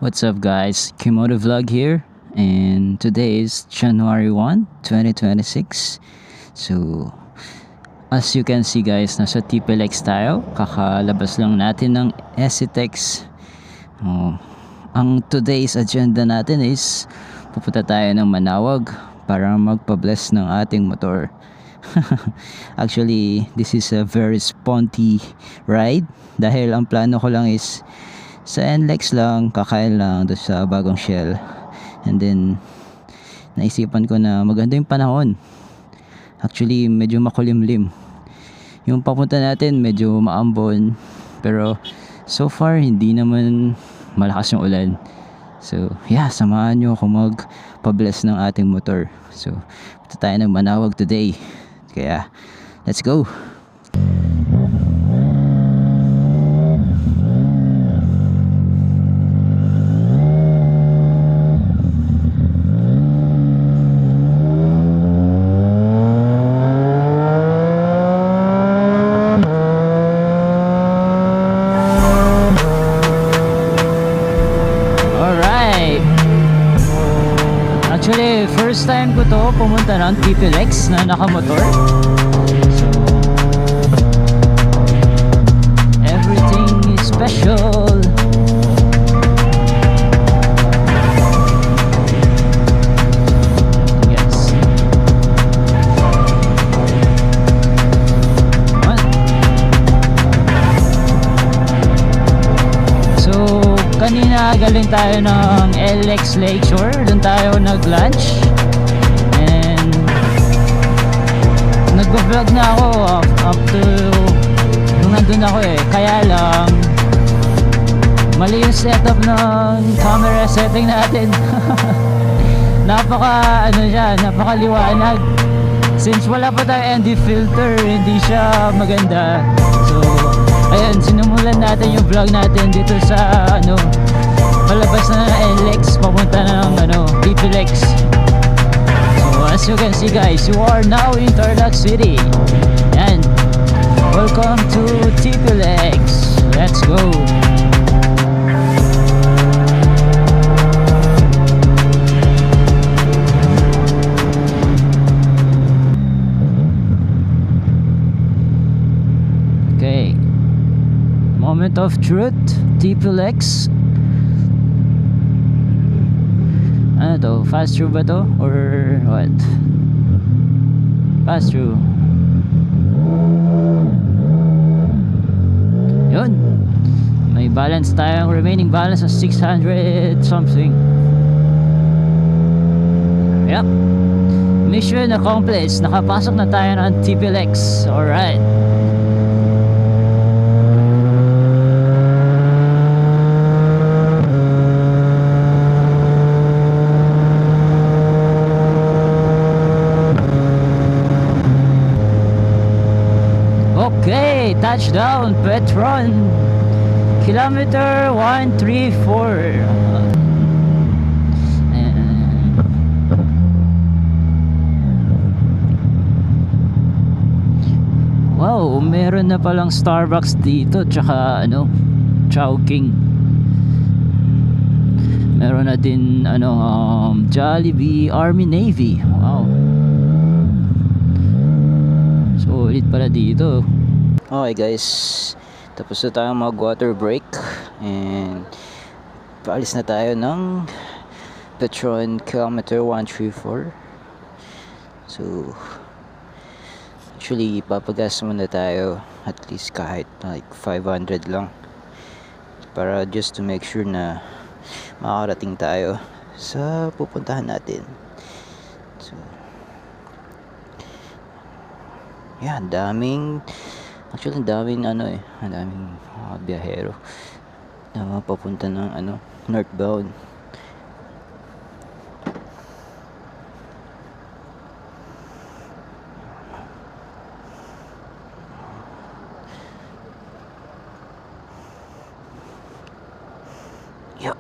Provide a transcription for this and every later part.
What's up guys, Kimoto Vlog here, and today is January 1, 2026. So as you can see guys, nasa TPLX tayo. Kakalabas lang natin ng SCTEX. Ang today's agenda natin is pupunta tayo ng Manawag para magpa-bless ng ating motor. Actually, this is a very sponty ride dahil ang plano ko lang is sa NLEX lang, kakain lang doon sa bagong Shell. And then naisipan ko na maganda yung panahon. Actually medyo makulimlim. Yung papunta natin medyo maambon, pero so far hindi naman malakas yung ulan. So yeah, samahan nyo ako magpa-bless ng ating motor. So punta tayo ng Manawag today. Kaya let's go. Actually, first time ko to pumunta ng TPLX na nakamotor. So, everything is special. Yes. What? So, kanina galing tayo ng LX Lakeshore. Doon tayo nag-lunch. And nag-vlog na ako up to nung nandun ako Kaya lang mali yung setup ng camera setting natin. Napakaliwanag. Since wala pa tayong ND filter, hindi siya maganda. So ayun, sinumulan natin yung vlog natin dito sa palabas na ng NLEX papunta ng TPLX. So as you can see guys, you are now in Tarlac City. And welcome to TPLX. Let's go. Okay, moment of truth. TPLX. Ano to? Fast through ba to? Or what? Fast through. Yun. May balance tayong remaining balance of 600 something. Yep. Mission accomplished. Nakapasok na tayo ng TPLX. Alright. Okay, touchdown Petron, kilometer 134. Wow, meron na palang Starbucks dito, tsaka Chowking. Meron na din Jollibee, Army, Navy. Wow, solid pala dito. Okay guys, tapos na tayo mag water break and paalis na tayo ng Petron kilometer 134. So actually papagas muna tayo, at least kahit like 500 lang, para just to make sure na makakarating tayo sa pupuntahan natin. So yeah, ang daming ang daming mga biyahero na papunta ng northbound. Yep.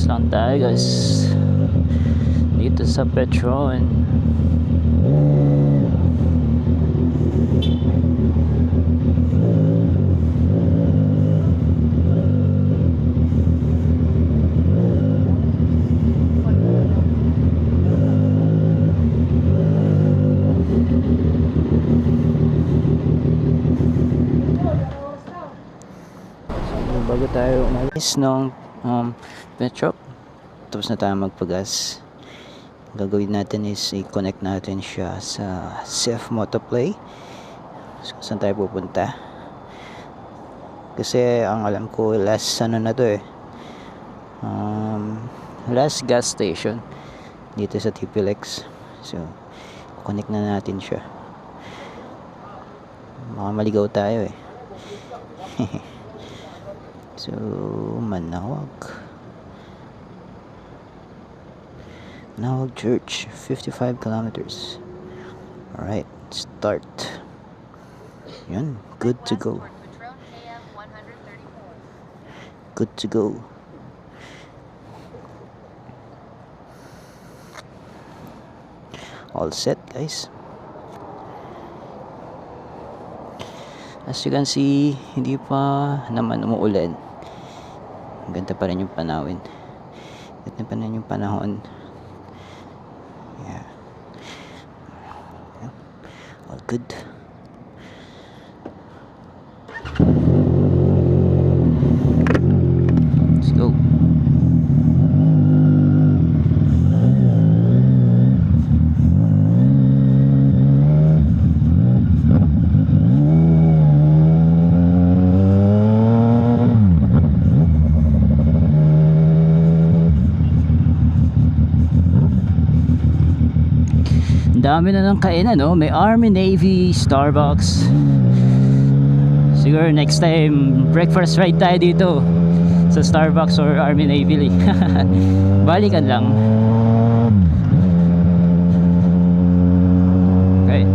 Relax lang tayo guys dito sa Petron. Bago tayo umalis ng Petro, tapos na tayo magpagas. Gagawin natin is i-connect natin siya sa Safe Motoplay. So, saan tayo pupunta? Kasi ang alam ko last ano na to last gas station dito sa TPLX. So connect na natin siya. Baka maligaw tayo So, Manawag Church, 55 kilometers. Alright, start. Yun, good to go. Good to go. All set, guys. As you can see, hindi pa naman umuulan. Ganda pa rin yung panahon. Ganda pa rin yung panahon. Yeah. All good. Let's go. Dami na ng kainan, no? May Army, Navy, Starbucks. Siguro next time breakfast ride tayo dito sa Starbucks or Army, Navy. Balikan lang. Okay.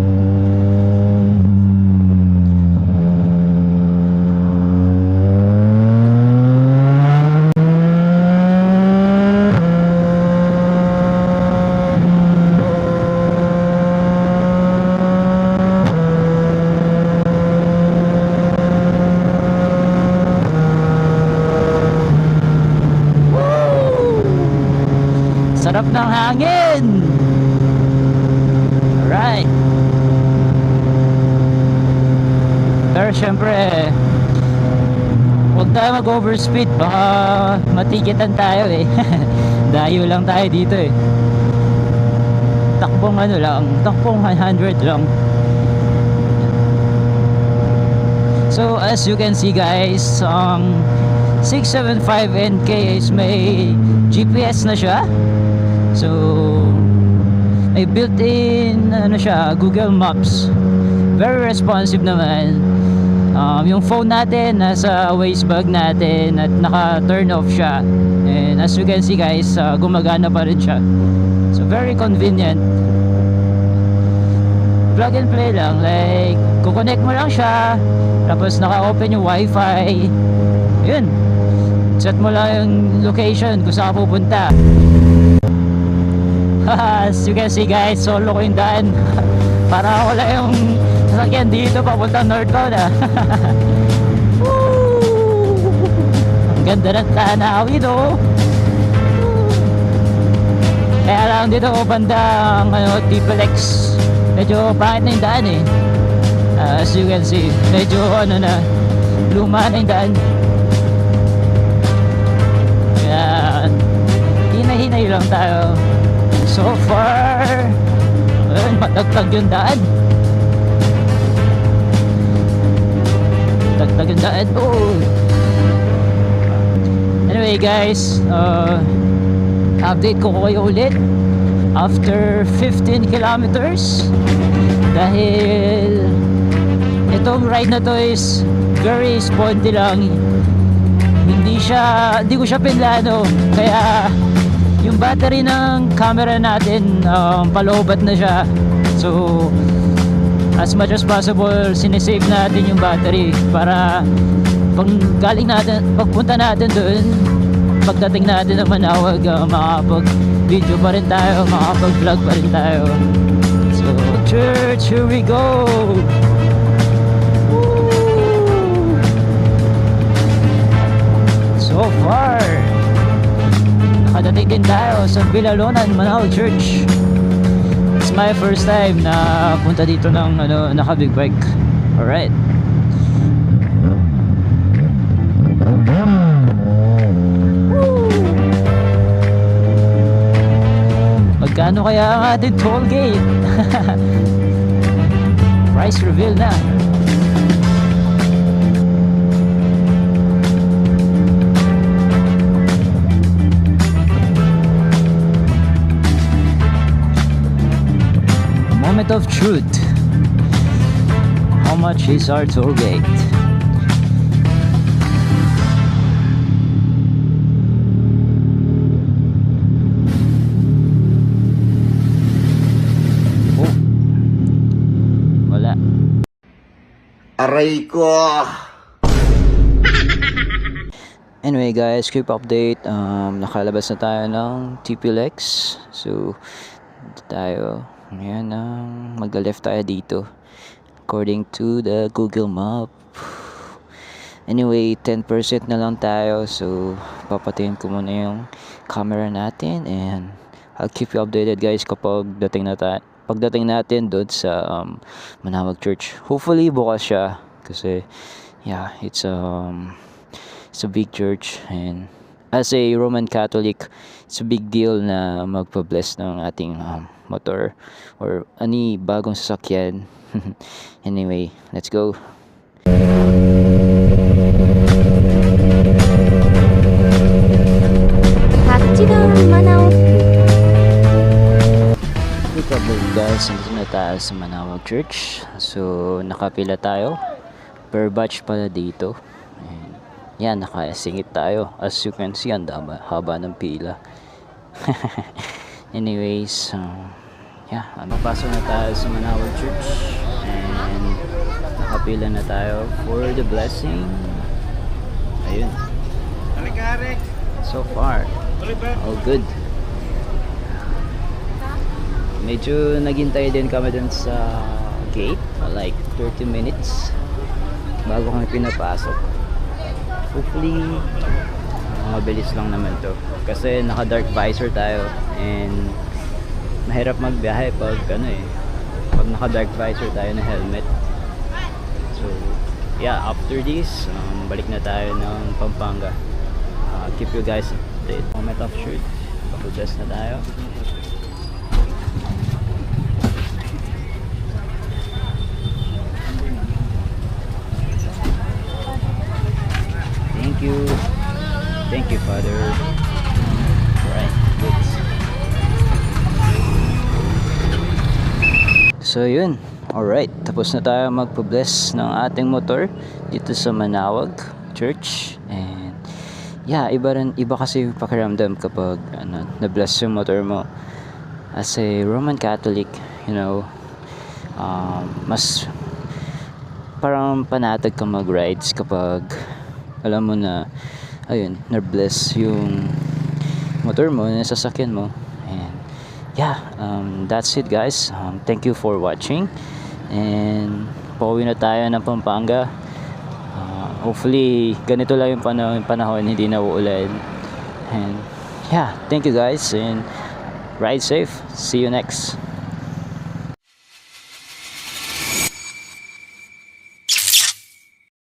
Sarap ng hangin. Alright. Pero syempre huwag tayo mag-overspeed, baka matikitan tayo Dayo lang tayo dito Takbong ano lang, takbong 100 lang. So as you can see guys, 675 NK is may GPS na siya. So may built-in ano siya, Google Maps. Very responsive naman. Yung phone natin nasa waist bag natin at naka-turn off siya. And as you can see guys, gumagana pa rin siya. So very convenient. Plug and play lang, like kukonect mo lang siya, tapos naka-open yung wifi. Yun, set mo lang yung location kung saan ka pupunta. As you can see guys, solo ko yung daan. Para wala yung sasakyan dito papuntang North Cone Ang ganda ng tanawin Kaya lang dito bandang TPLX, medyo pangit na yung daan as you can see, medyo luma na yung daan. Kaya hinay-hinay lang tayo so far. Matagtag yung daan. Tagtag yung daan. Anyway guys, update ko kayo ulit after 15 kilometers. Dahil itong ride na to is very sponty lang. Hindi ko siya pinlano. Kaya yung battery ng camera natin paloobat na siya. So as much as possible sinesave natin yung battery para pagpunta natin doon pagdating natin ng Manawag, makakapag-video pa rin tayo, makakapag-vlog pa rin tayo. So, church, here we go! Woo! So far, nakadating din tayo sa Vilalonan, Manawag Church. It's my first time na punta dito ng naka-big bike. Alright. Magkano kaya ang ating toll gate? Price reveal na. Moment of truth. How much is our toll gate? Oh. Wala. Aray ko! Anyway guys, quick update. Nakalabas na tayo ng TPLX. So, tayo. Ngayon, mag-left tayo dito. According to the Google Map. Anyway, 10% na lang tayo. So, papatayin ko muna yung camera natin. And, I'll keep you updated guys kapag pagdating natin doon sa Manawag Church. Hopefully, bukas siya. Kasi, yeah, it's a big church. And, as a Roman Catholic, it's a big deal na magpa-bless ng ating motor or any bagong sasakyan. Anyway, let's go. Quick update guys, nandito na tayo sa Manawag Church. So, nakapila tayo. Per batch pala dito. And, yan, nakasingit tayo. As you can see, ang haba ng pila. Anyways, yeah, pasok na tayo sa Manawag Church and nakapila na tayo for the blessing. Ayun. So far, all good. Medyo naghintay din kami dun sa gate, like 30 minutes bago kami pinapasok. Hopefully, mabilis lang naman to kasi naka dark visor tayo and mahirap magbiyahe pag pag naka dark visor tayo na helmet. So yeah, after this balik na tayo ng Pampanga. Keep you guys updated. Moment of truth, pag-bless na tayo. Thank you Father. Alright, good. So yun, alright, tapos na tayo magpa-bless ng ating motor dito sa Manawag Church. And yeah, iba kasi yung pakiramdam kapag na-bless yung motor mo. As a Roman Catholic, mas parang panatag ka mag-rides kapag alam mo na ayun, na-bless yung motor mo, yung sasakyan mo. And yeah, that's it guys. Thank you for watching. And pauwi na tayo ng Pampanga. Hopefully ganito lang yung panahon, hindi na uulan. And yeah, thank you guys and ride safe. See you next.